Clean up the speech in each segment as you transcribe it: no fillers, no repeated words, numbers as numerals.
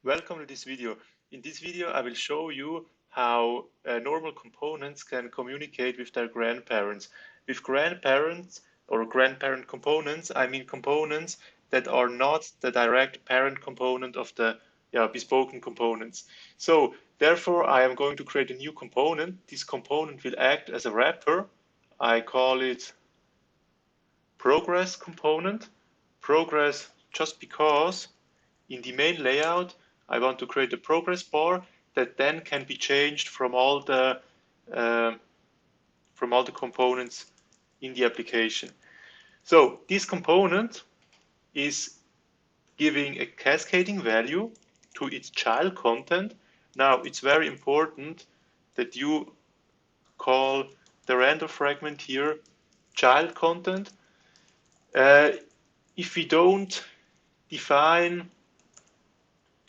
Welcome to this video. In this video, I will show you how normal components can communicate with their grandparents. With grandparents or grandparent components, I mean components that are not the direct parent component of the bespoken components. So therefore, I am going to create a new component. This component will act as a wrapper. I call it progress component. Progress just because in the main layout, I want to create a progress bar that then can be changed from all the components in the application. So this component is giving a cascading value to its child content. Now it's very important that you call the render fragment here child content. If we don't define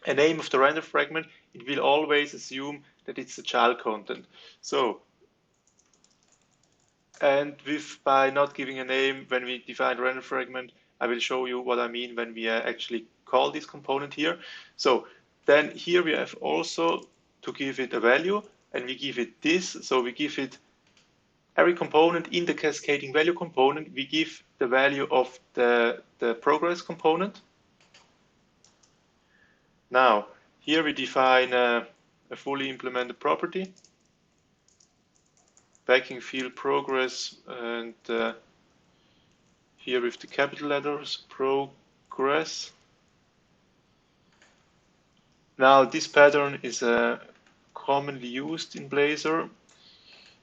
a name of the render fragment, it will always assume that it's the child content. So, and by not giving a name when we define the render fragment, I will show you what I mean when we actually call this component here. So then here we have also to give it a value, and we give it this. So we give it every component in the cascading value component, we give the value of the progress component. Now, here we define a fully implemented property, backing field progress, and here with the capital letters, progress. Now, this pattern is commonly used in Blazor.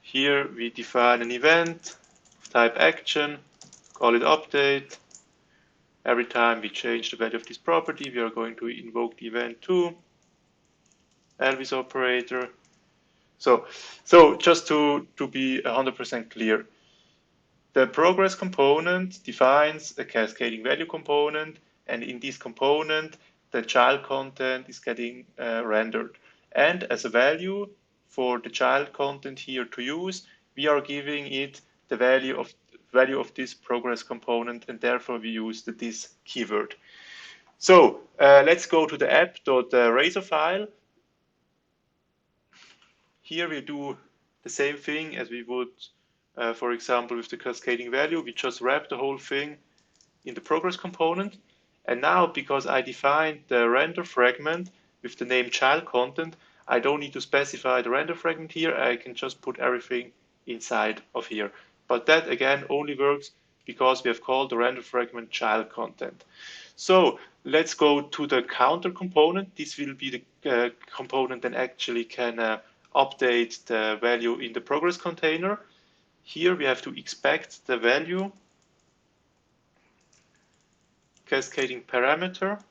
Here we define an event, type action, call it update. Every time we change the value of this property, we are going to invoke the event too. Elvis operator. So just to be 100% clear, the progress component defines a cascading value component, and in this component, the child content is getting rendered. And as a value for the child content here to use, we are giving it the value of this progress component, and therefore we use the this keyword. So let's go to the app.razor file. Here we do the same thing as we would, for example, with the cascading value. We just wrap the whole thing in the progress component. And now, because I defined the render fragment with the name child content, I don't need to specify the render fragment here. I can just put everything inside of here. But that, again, only works because we have called the render fragment child content. So let's go to the counter component. This will be the component that actually can update the value in the progress container. Here we have to expect the value cascading parameter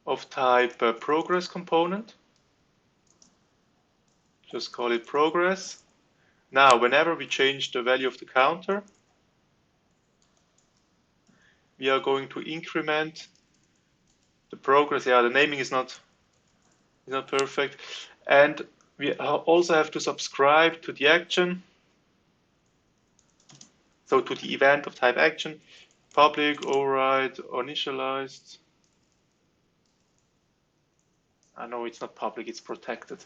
of type progress component. Just call it progress. Now, whenever we change the value of the counter, we are going to increment the progress. Yeah, the naming is not perfect. And we also have to subscribe to the action. So to the event of type action, public, override, or initialized. I know it's not public, it's protected.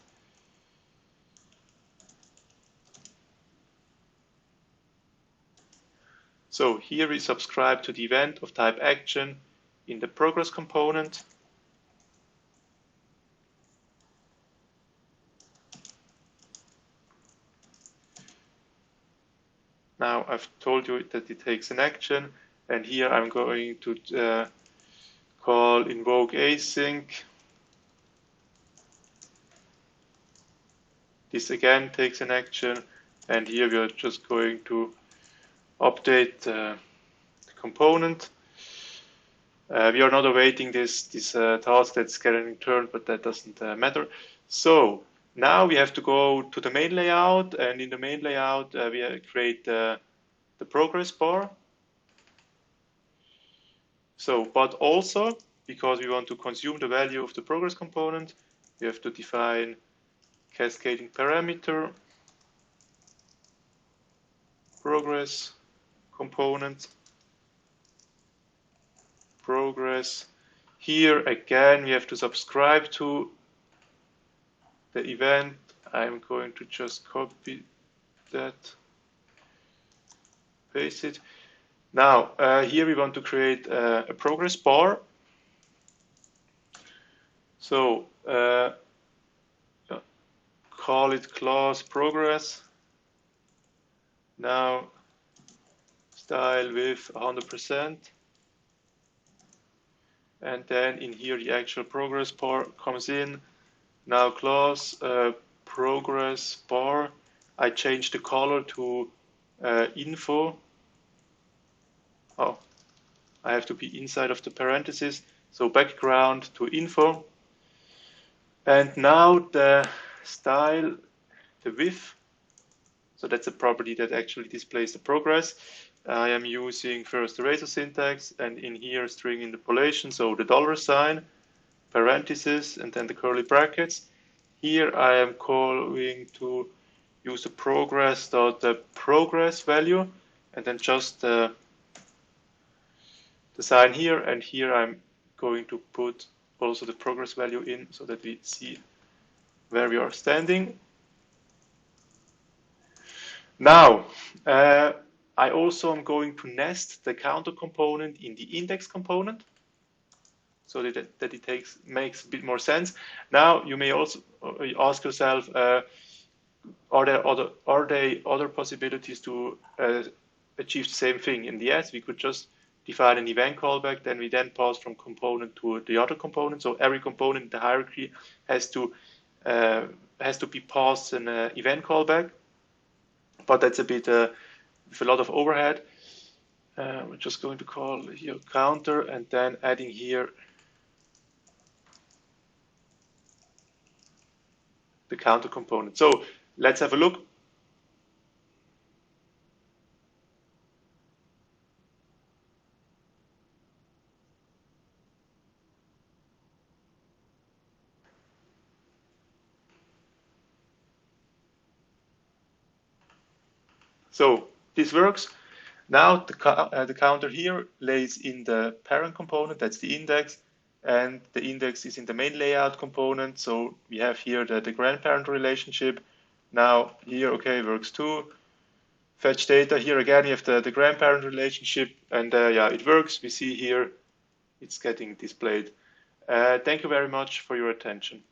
So here we subscribe to the event of type action in the progress component. Now I've told you that it takes an action, and here I'm going to call invoke async. This again takes an action, and here we are just going to update the component. We are not awaiting this task that's getting returned, but that doesn't matter. So now we have to go to the main layout, and in the main layout we create the progress bar. So, but also because we want to consume the value of the progress component, we have to define cascading parameter progress component progress. Here again, we have to subscribe to the event. I'm going to just copy that, paste it. Now, here we want to create a progress bar. So, call it class progress. Now, style with 100%. And then in here, the actual progress bar comes in. Now, class progress bar. I change the color to info. Oh, I have to be inside of the parentheses. So background to info. And now the style, the width. So that's a property that actually displays the progress. I am using first the Razor syntax, and in here string interpolation, so the $sign, parentheses, and then the curly brackets. Here I am going to use the progress dot the progress value, and then just the sign here, and here I'm going to put also the progress value in so that we see where we are standing. Now, I also am going to nest the counter component in the index component so that it makes a bit more sense. Now, you may also ask yourself, are there other possibilities to achieve the same thing? And yes, we could just define an event callback, then we then pass from component to the other component. So every component in the hierarchy has to be passed an event callback. But that's a bit with a lot of overhead. We're just going to call here counter and then adding here the counter component. So let's have a look. So this works. Now the counter here lays in the parent component, that's the index, and the index is in the main layout component. So we have here the grandparent relationship. Now here, okay, works too. Fetch data, here again you have the grandparent relationship, and yeah, it works. We see here it's getting displayed. Thank you very much for your attention.